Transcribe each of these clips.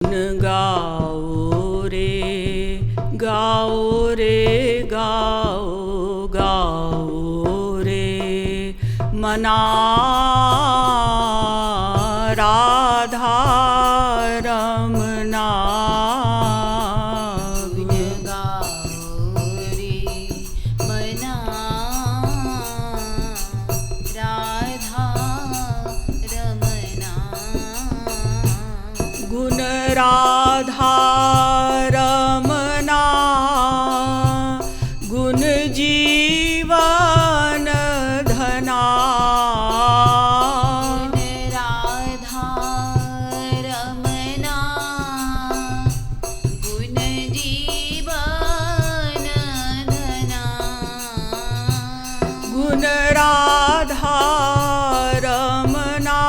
गाओ रे गाओ रे गाओ गाओ रे मना राधा रमना गुण राधा रमना गुण जीवन धना गुण राधा रमना गुण जीवन धना गुण राधा रमना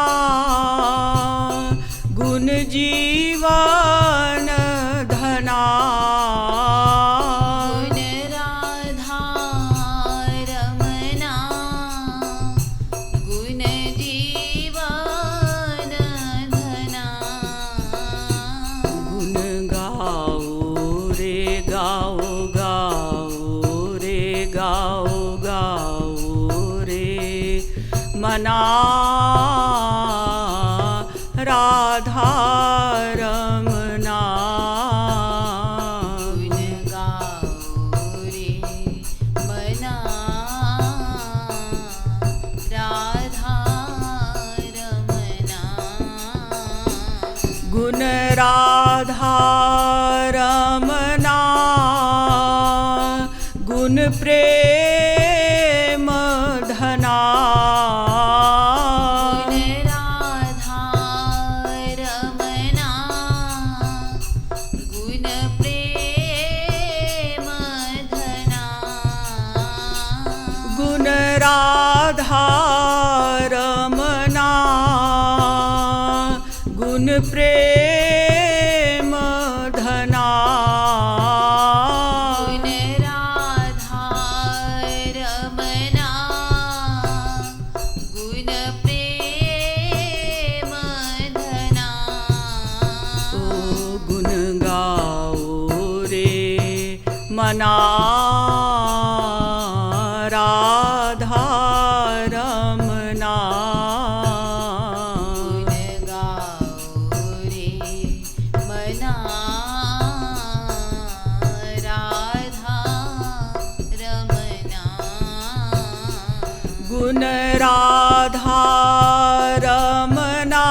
गुण जीवन धना गुण राधा रमना गुण जीवन धना गुण गाओ रे गाओ गाओ रे गाओ गाओ रे मना राधा रमना गुण गाओ रे मना राधा रमना गुण राधा रमना गुण प्रेम धना गुण राधा रमना गुण प्रेम धना गुण राधा रमना गुण प्रेम धना ओ गुण गाओ रे मना राधा रमना गुण गाओ रे मना राधा रमना गुण राधा रमना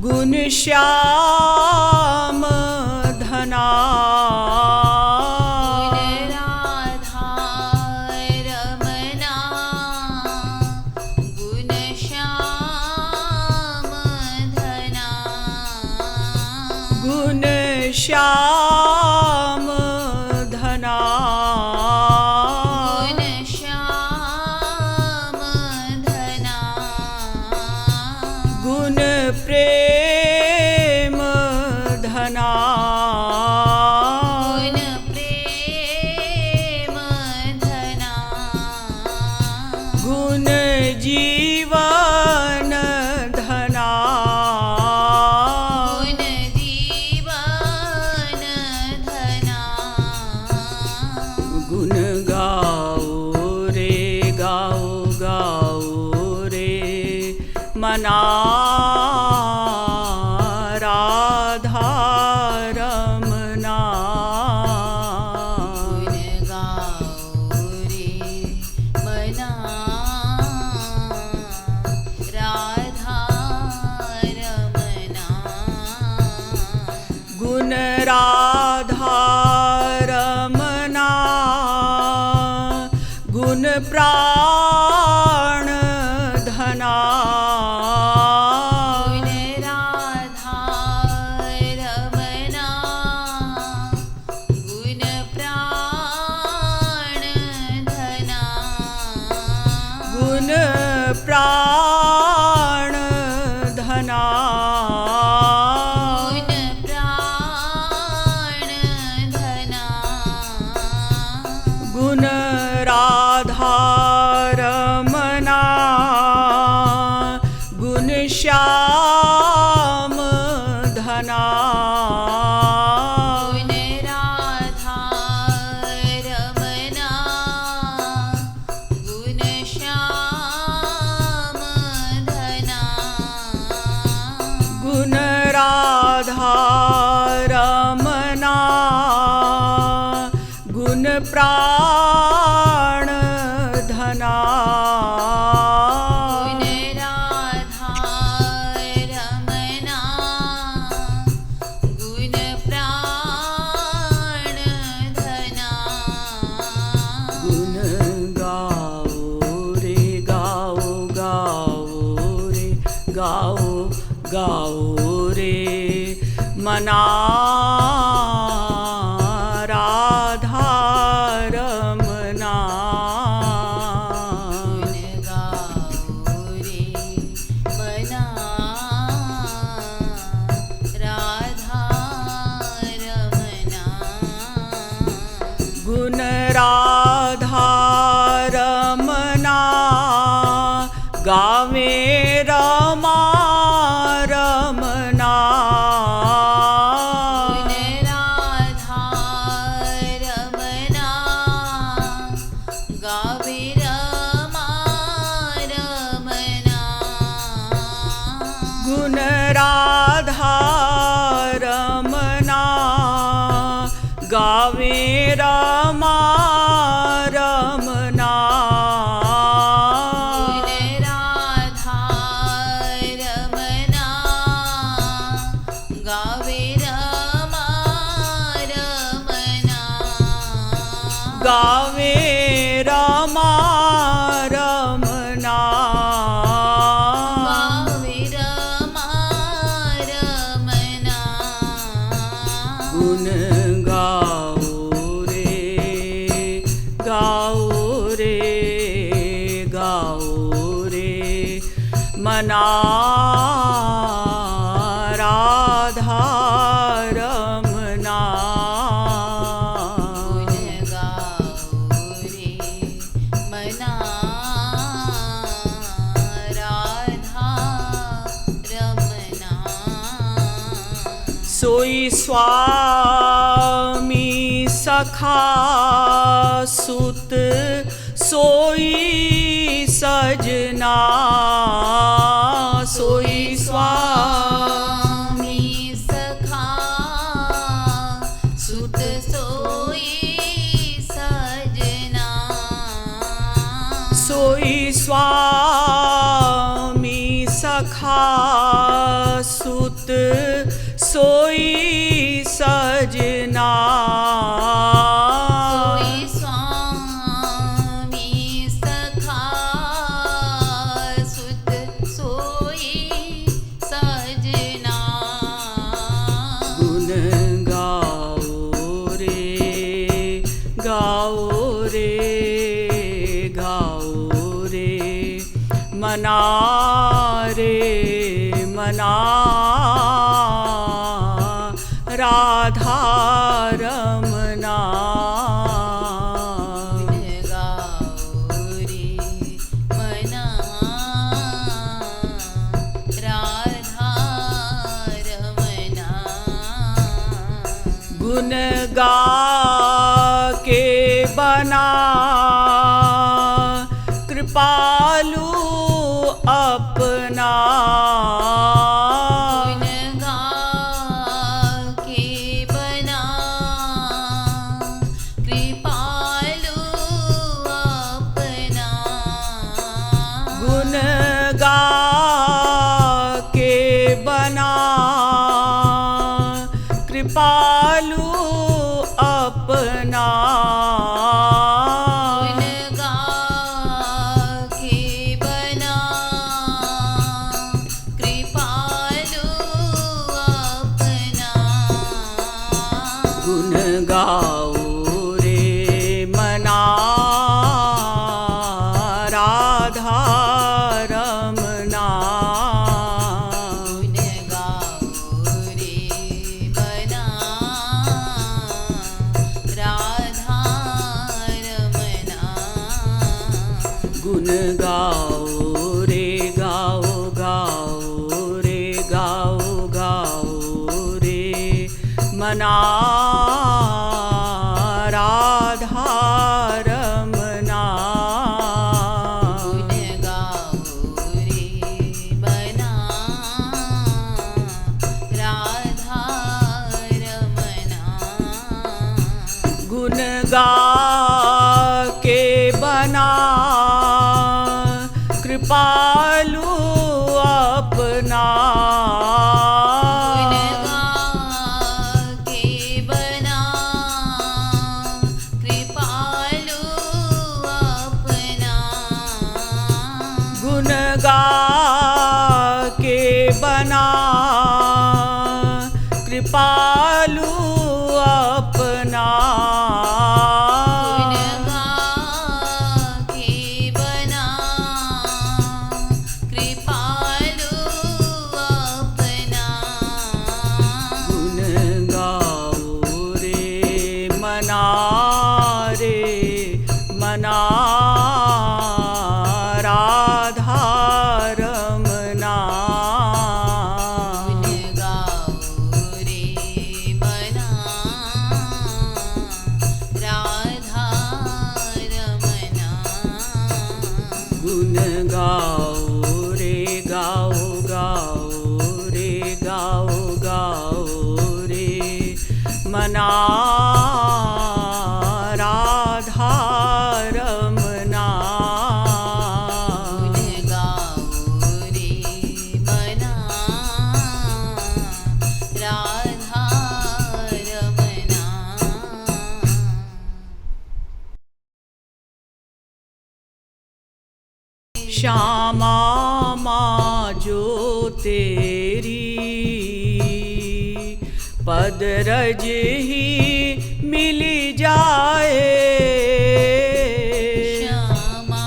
गुण श्याम धना गुण श्याम धना गुण श्याम धना गुण प्रेम धना गुण प्रेम धना गुण जीवन धना गुण जीवन धना गुण गाओ रे गाओ गाओ रे मना राधा रमना गुण गाओ रे मना राधा रमना गुण राधा रमना गुण प्राण धना गुण राधा धना गुण राधा रमना गुण श्याम धना गुण राधा रमना गुण प्राण धना गुण राधा रमना गुण प्राण धना गुण गाओ रे गाओ गाओ रे गाओ गाओ रे मना राधा रमना गुण गाओ रे मना राधा रमना गुण राधा रमना गावे रमा रमना गुण राधा रमना गावे रमा रमना गुण राधा रमना गावे रमा रमना गुण राधा रमना गावे रमा रमना गावे रमा रमना गावे रमा रमना गुण गाओ रे गाओ रे गाओ रे मना राधा रमना गुण गाओ रे मना राधा रमना सोई स्वामी सखा सुत सोई सजना सोई स्वामी सखा सुत सोई सजना सोई स्वामी सखा सुत सोई सजना सोई स्वामी सखा सुत सोई सजना गुण गाओ रे गाओ रे गाओ रे मना रे मना राधा रमना गुण गाओ रे मना राधा रमना गुण गा के बना कृपालु अपना गुण गा के बना कृपालु अपना गुण गा के बना कृपालु अपना गुण गा के बना कृपालु अपना गुण गाओ रे मना राधा रमना गुण गाओ रे बना राधा रमना गुण गाओ रे गाओ गाओ रे गाओ गाओ मना राधा रमना गुण गाओ रे बना राधा रमना गुण गा के बना कृपालु अपना गुण गा के बना कृपालु अपना गुण गा के बना कृपालु अपना गुण गाओ रे मना राधा रमना गुण गाओ रे मना राधा रमना गुण गाओ रे गाओ रे गाओ रे मना राधा रमना गुण गाओ रे मना राधा रमना श्यामा माँ जो तेरी पद रज ही मिल जाए श्यामा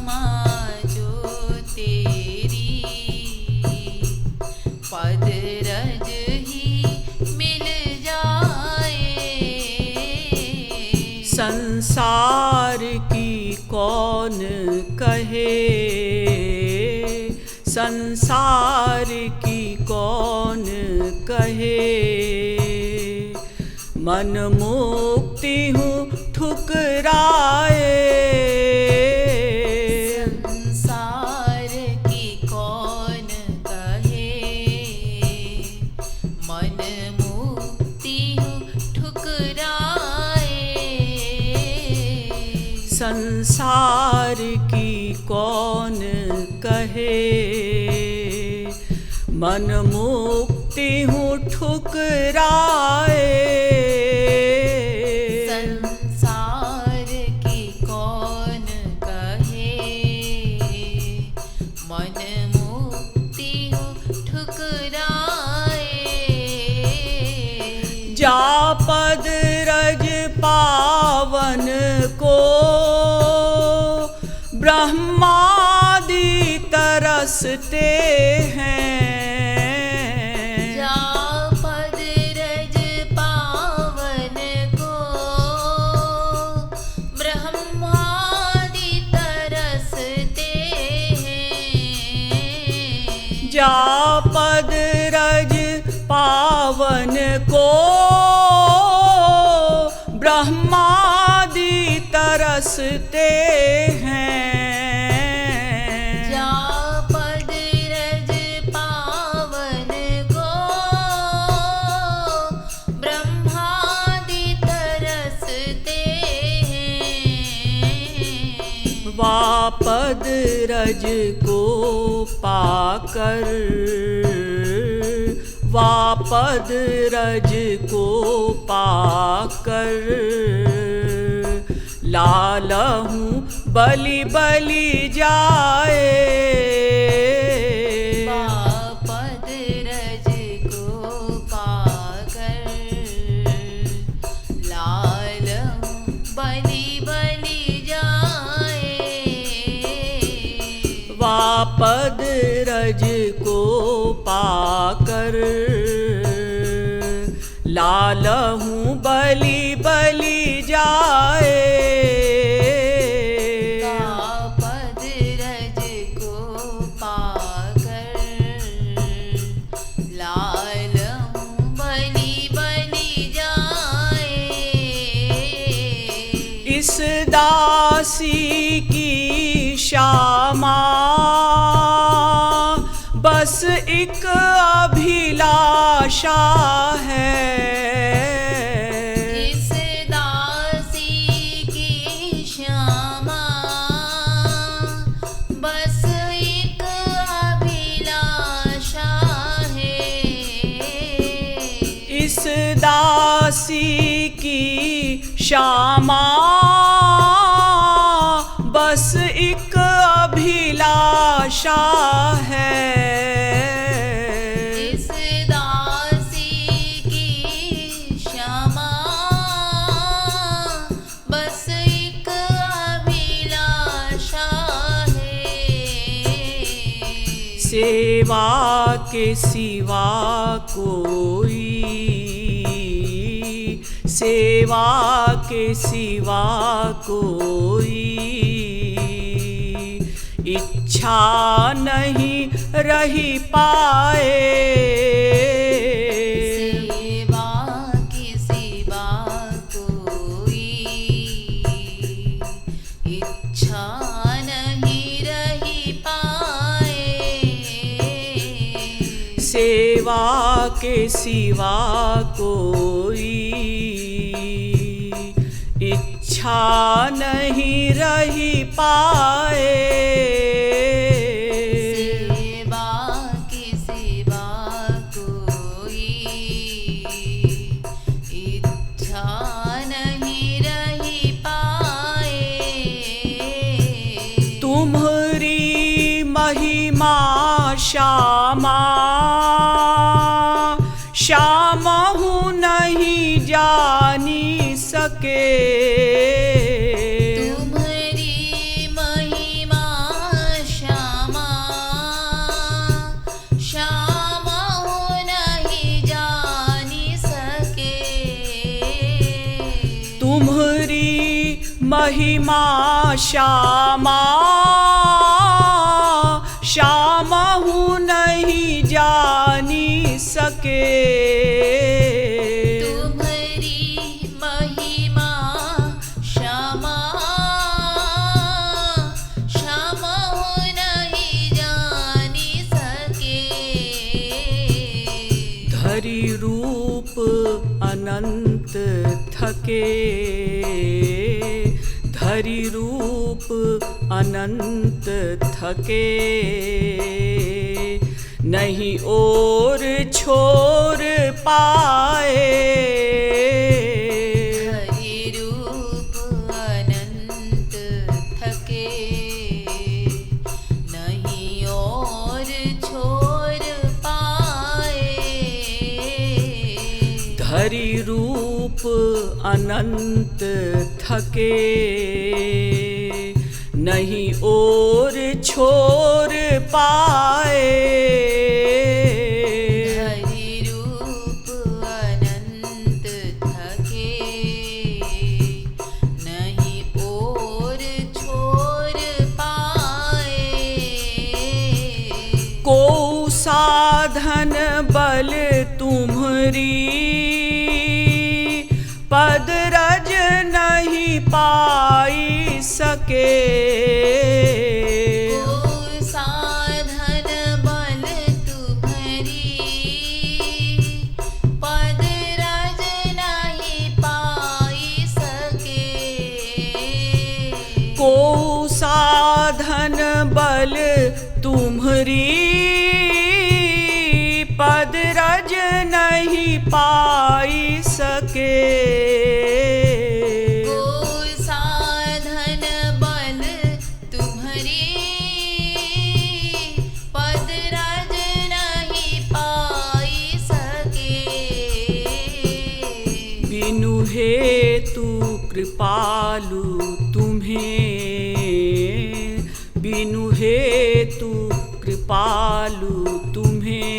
माँ जो तेरी पद रज ही मिल जाए संसार की कौन कहे संसार की कौन कहे मन मुक्ति हूँ ठुकराए संसार की कौन कहे मन मुक्ति ठुकराए संसार की कौन कहे मन मुक्ति हूँ ठुकराए संसार की कौन कहे मन मुक्ति ठुकराए जा पद रज पावन को ब्रह्मादि तरसते हैं जा पद रज पावन को ब्रह्मादि तरसते हैं जा पद रज पावन को ब्रह्मादि तरसते हैं जा पद रज पावन को ब्रह्मादि तरसते हैं वापद रज को पाकर वापद रज को पाकर लालहूँ बलि बलि जाए वापद रज को पाकर लाल बलि बलि जाए वापद रज को पाकर लालहूँ बलि बलि जाए वापद रज को पाकर लाल बलि बलि दासी की श्यामा बस एक अभिलाषा है। इस दासी की श्यामा बस एक अभिलाषा है। इस दासी की श्यामा बस एक अभिलाषा है। इस दासी की श्यामा बस एक अभिलाषा है। सेवा के सिवा कोई, सेवा के सिवा कोई इच्छा नहीं रही पाए। सेवा की सिवा कोई इच्छा नहीं रही पाए। सेवा के सिवा कोई इच्छा नहीं रही पाए। सेवा की सिवा कोई इच्छा नहीं रही पाए। तुम्हारी महिमा श्यामा श्यामा हूँ नहीं जानी सके। तुम्हारी महिमा श्यामा श्यामा हो नहीं जानी सके। तुम्हारी महिमा श्यामा श्यामा हूँ नहीं जानी सके। तुम्हारी महिमा श्यामा श्यामा हो नहीं जानी सके। धरि रूप अनंत थके, धरि रूप अनंत थके नहीं और छोर पाए। हरि रूप अनंत थके नहीं और छोर पाए। धरि रूप अनंत थके नहीं और छोर पाए। हरि रूप अनंत थके नहीं और छोर पाए। को साधन बल तुम्हारी पद रज नहीं पाई सके। को साधन बल तुम्हारी पद रज नहीं पाई सके। को साधन बल तुम्हारी पद रज नहीं पाई सके। को साधन बल तुम्हारी पद रज नहीं पाई सके। बिनु हेतु कृपालु तुम्हें, बिनु हेतु कृपालु तुम्हें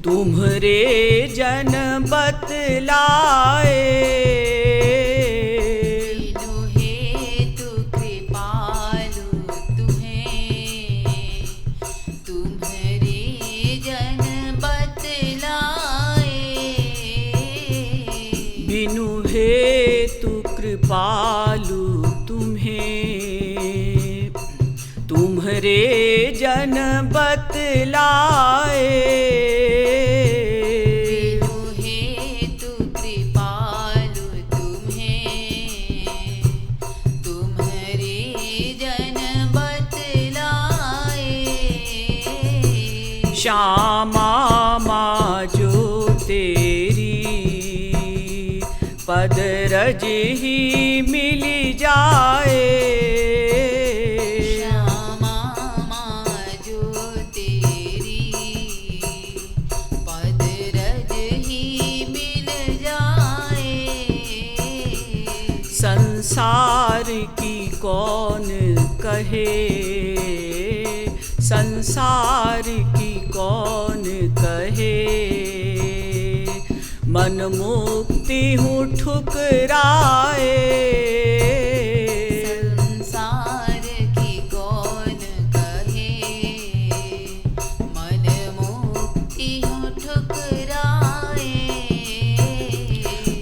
तुम्हारे जन बतलाए। बिनु हेतु कृपालु तुम्हें तुम्हारे जन बतलाए। बिनु हेतु कृपालु तुम्हरे जन बतलाए। बिनु हेतु कृपालु तुम्हें, तुम्हारे जन बतलाए। श्यामा माँ जो तेरी पद रज ही मिल जाए। श्यामा माँ जो तेरी पद रज ही मिल जाए। संसार की कौन कहे, संसार की कौन कहे, मन मुक्ति हूँ ठुकराए। संसार की कौन कहे, मन मुक्ति हूँ ठुकराए।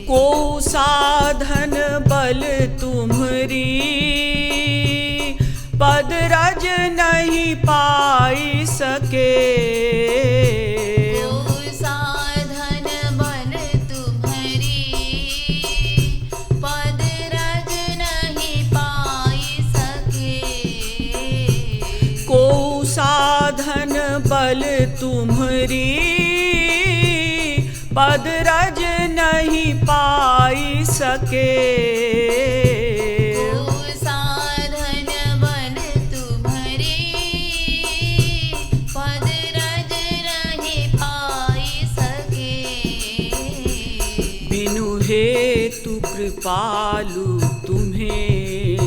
को साधन बल तुम्हरी पद रज नहीं पाई सके। को साधन बल तुम्हारी पद रज नहीं पाई सके। को साधन बल तुम्हरी पद रज नहीं पाई सके। को साधन बल तुम्हारी पद रज नहीं पाई सके। बिनु हेतु कृपालु तुम्हें,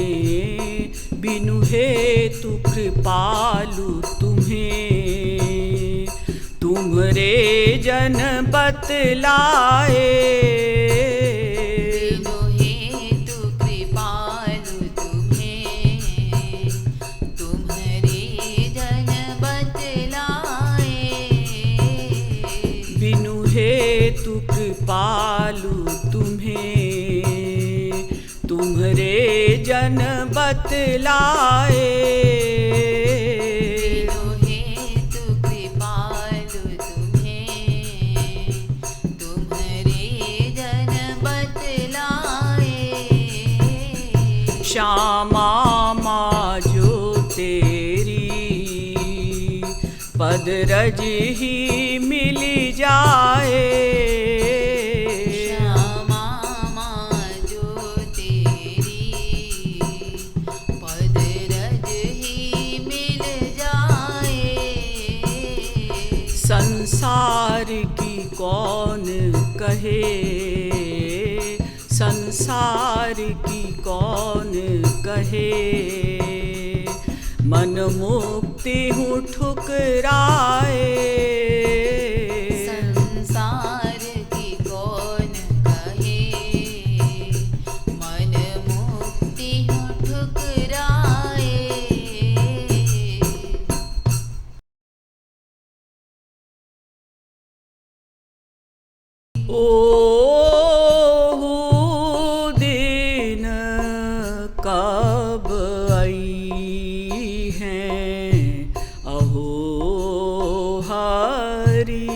बिनु हेतु कृपालु तुम्हें, तुम्हरे जन बतलाए। बिनु हेतु कृपालु तुम्हें, तुम्हारे जन बतलाए। बिनु हेतु कृपालु तुम्हें, तुम्हरे जन बतलाए। बिनु हेतु कृपालु तुम्हें, तुम्हारे जन बतलाए। श्यामा माँ जो तेरी पद रज ही मिल जाए। श्यामा माँ जो तेरी पद रज ही मिल जाए। संसार की कौन कहे, संसार की कौन कहे, मन मुक्ति हूँ ठुकराए। संसार की कौन कहे, मन मुक्ति हूँ ठुकराए। ओहु दिन कब आई हैं अहो हरि।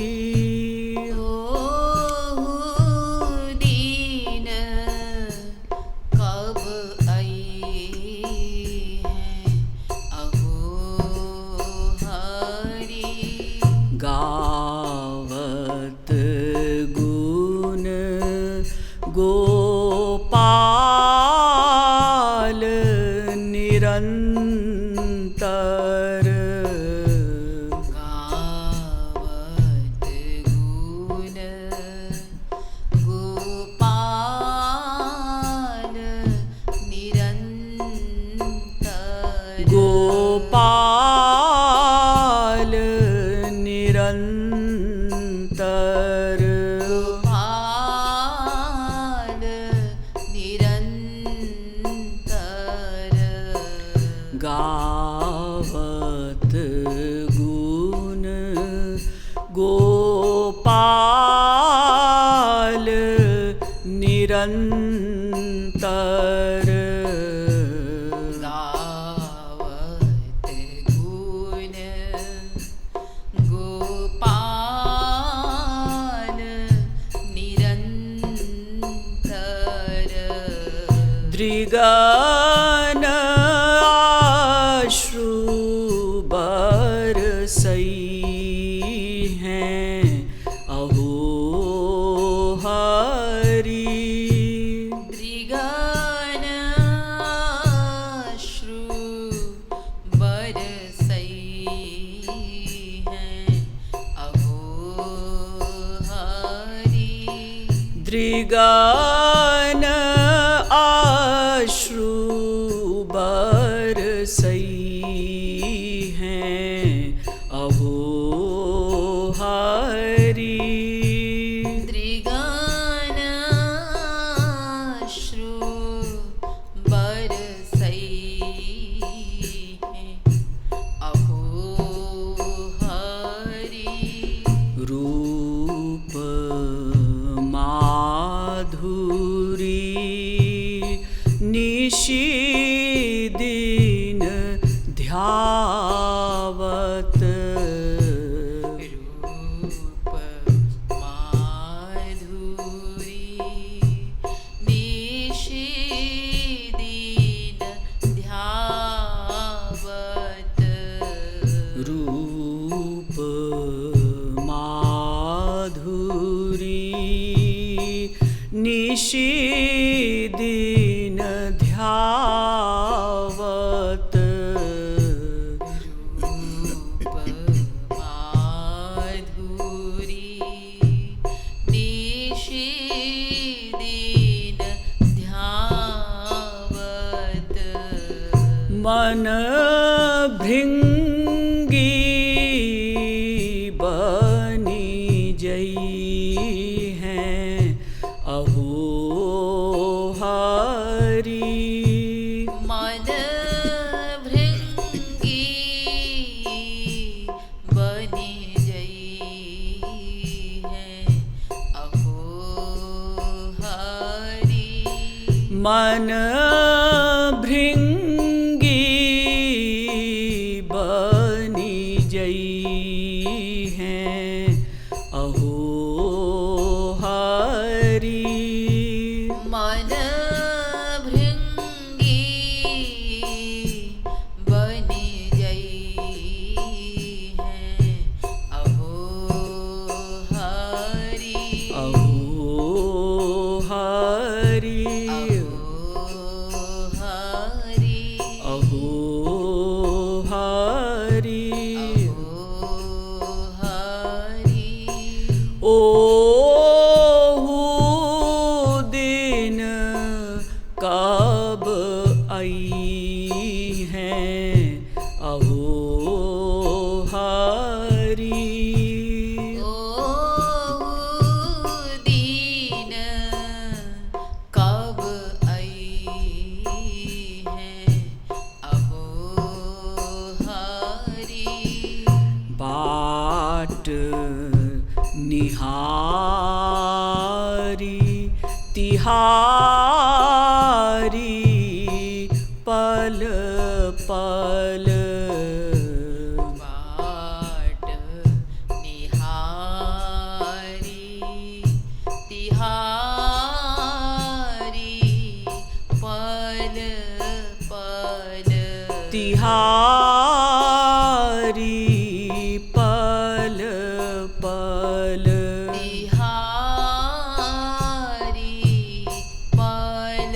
ओहु दीन कब आई है अहो हरि। गावत गुण गोपाल निरंतर। गावत गुण गोपाल निरंतर। गोपाल निरंतर। गोपाल निरंतर। गावत गुण गोपाल निरंतर। गावत दृगन आश्रु बरसई हैं अहो हरि। दृगन आश्रु बरसई हैं अहो हरि। दृगन आश्रु बरसई हैं अहो हरि। दृगन आश्रु बरसई हैं अहो हरि। रूप माधुरी निशिदिन ध्यावत। रूप माधुरी निशिदिन ध्यावत। रूप माधुरी निशिदिन ध्यावत। रूप माधुरी निशिदिन ध्यावत। मन भृंगी बनी जई हैं अहो हरि। मन भृंगी बनी जई हैं अहो हरि। मन भृंगी बनी जई हैं अहो हरि। मन भृंगी बनी जई हैं अहो हरि। अहो हरि। अहो हरि। अहो हरि। अहो हरि। ओहु दिन कब आई हैं अहो हरि। ओहु दीन कब आई हैं अहो हरि। बाट निहारी तिहारी पल पल। बाट निहारी तिहारी पल पल। तिहारी पल पल। तिहारी पल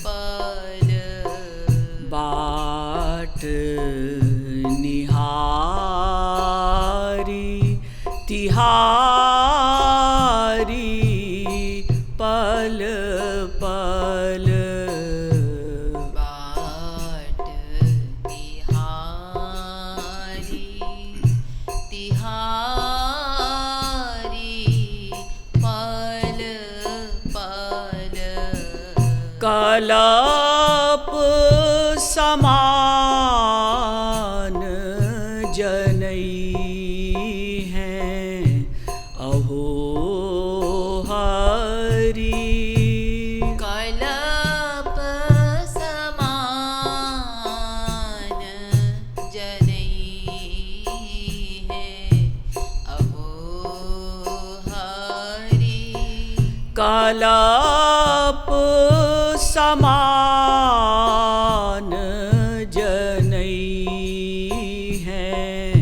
पल। बाट निहारी तिहारी पल पल। बाट निहारी तिहारी पल पल। कलप समान जनई हैं अहो हरि। कलप समान जनई हैं अहो हरि। कलप समान जनई हैं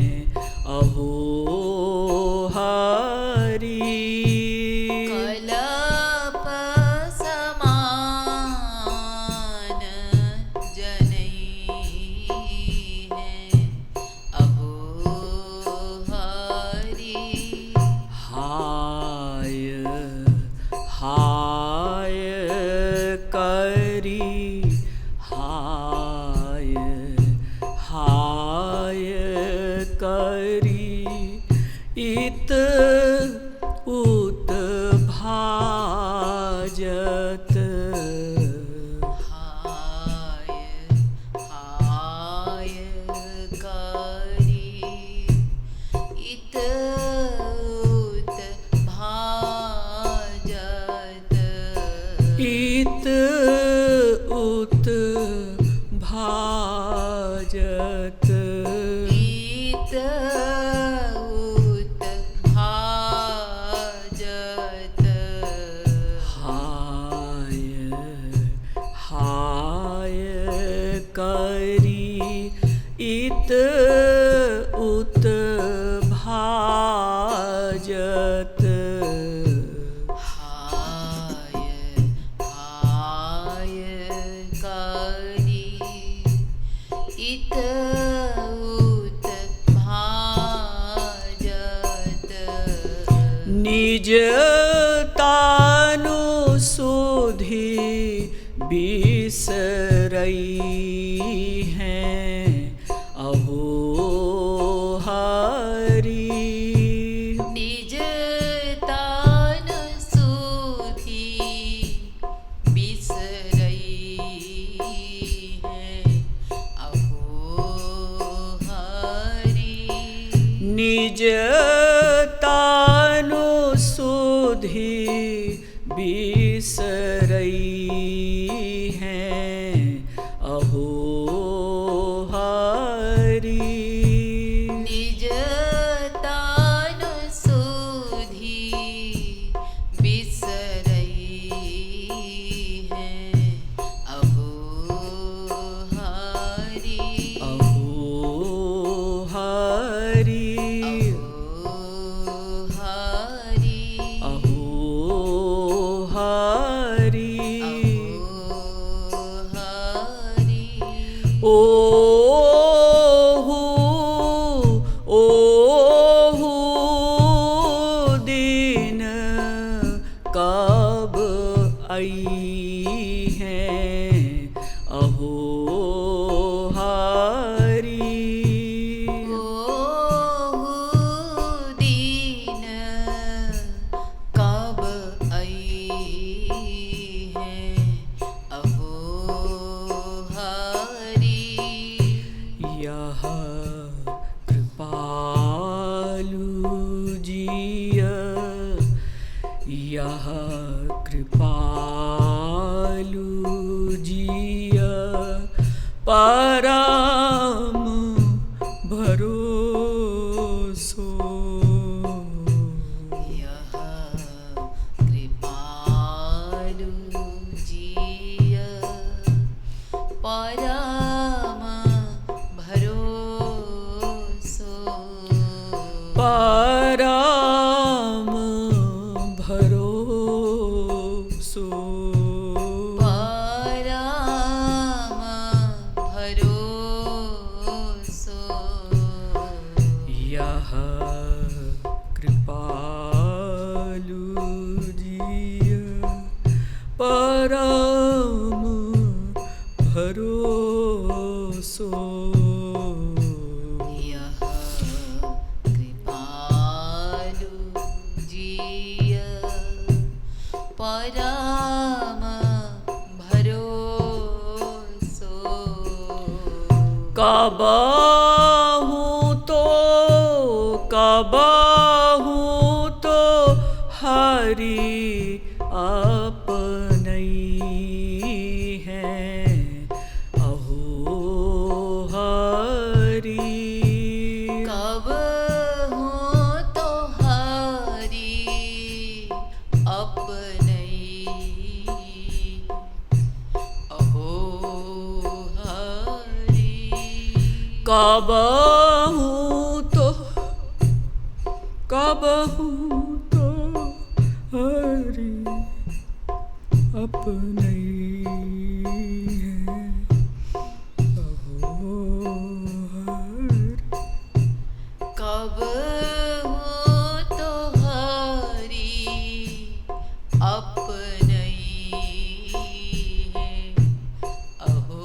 अहो हरि। कलप समान जनई हैं अहो हरि। हाय हाय करी हाय हाय करी इत उत भाजत। हाय हाय करी इत उत भाजत। इत उत भाजत। इत उत भाजत। हाय हाय करी इत उत भाजत। हाय हाय करी इत उत भाजत। निज तानु सुधि बिसरई हैं अहो हरि। निज तान सुधि बिसरई हैं अहो हरि। निज तानु सुधि बिसरई हैं अहो हरि। निज तान सुधि बिसरई हैं अहो हरि। अहो हरि। अहो हरि। अहो हरि। अहो हरि। ओहु ओहु दिन कब आई हैं अहो हरि। ओहु दीन कब आई हैं अहो हरि। यह कृपालु जिय यह कृपालु जिय परम भरोसो। यह कृपालु जिय परम भरोसो। परम भरोसो। परम भरोसो। यह कृपालु जिय परम भरोसो। यह कृपालु जिय परम भरोसो। कबहू तो हरि अपनई हैं अहो हरि। कब हो तो हरि अपनई कबहू तो हरि अपने हैं अहो हरि। कब हो तो हरि अपने है अहो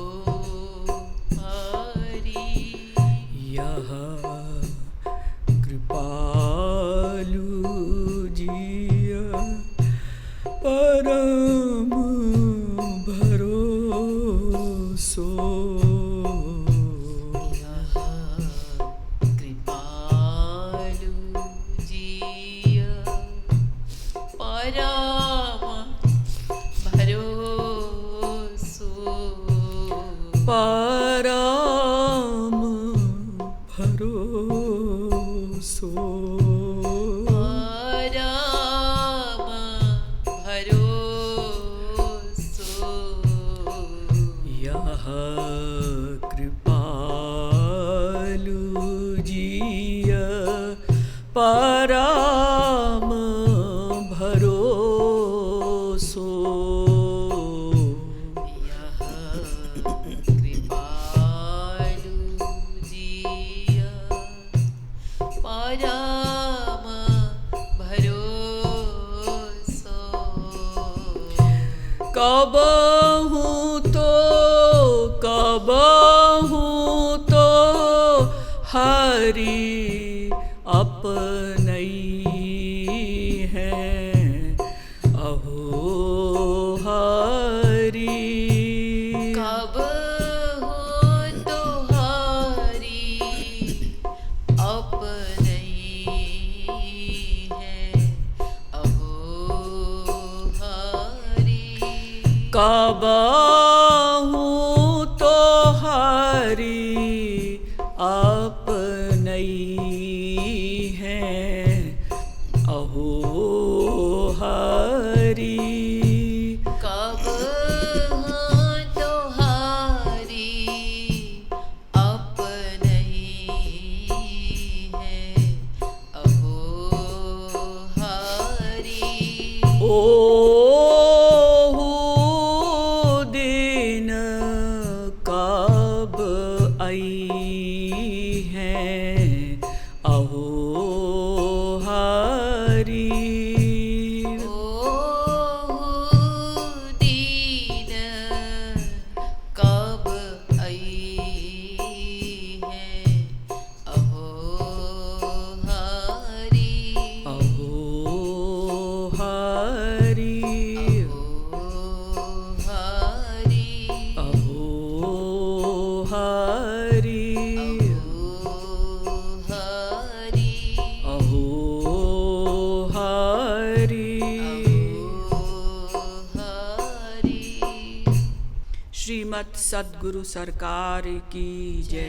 हरि। यह कृपालु जिय परम भरोसो। यह कृपालु जिय परम भरोसो। परम भरोसो। परम भरोसो। यह कृपालु जिय परम भरोसो। यह कृपालु जिय परम भरोसो। कबहू तो हरि अपने हैं अहो हरि। कब हो तो हरि अपने है अहो हरि। कबहू तो हरि अपने हैं अहो हरि। कब हो तो हरि अपने है अहो हरि। ओहु दिन कब आई हैं अहो हरि। ओहु दीन कब आई है अहो हरि। अहो हरि। अहो हरि। अहो हरि। श्रीमद् सद्गुरु सरकार की जय।